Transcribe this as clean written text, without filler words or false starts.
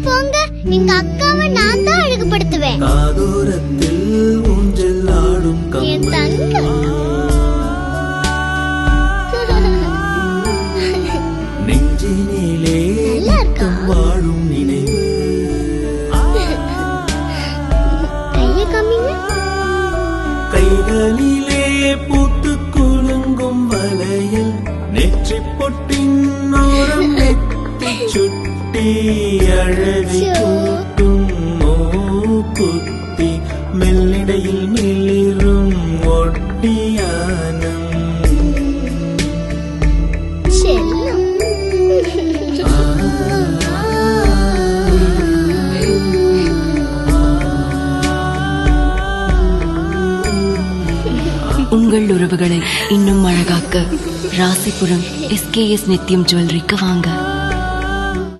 போங்க, எங்க அக்காவை நான் தான் அழகுபடுத்துவேன். காதோரத்தில் ஊஞ்சல் ஆடும் என் தங்கம். நெஞ்சினிலே வாழும் நினைவு. கைய காமிங்க. கைகளிலே பூத்து குலுங்கும் வளையல், நெற்றி பொட்டின் ஓரம் நெத்தி சுட்டி அழகை கூட்டும் மூக்குத்தி, மெல்லிடையில் மிளிரும் ஒட்டியானம். செல்லம். உங்கள் உறவுகளை இன்னும் அழகாக்க ராசிபுரம் SKS நித்யம் ஜுவல்லரிக்கு வாங்க.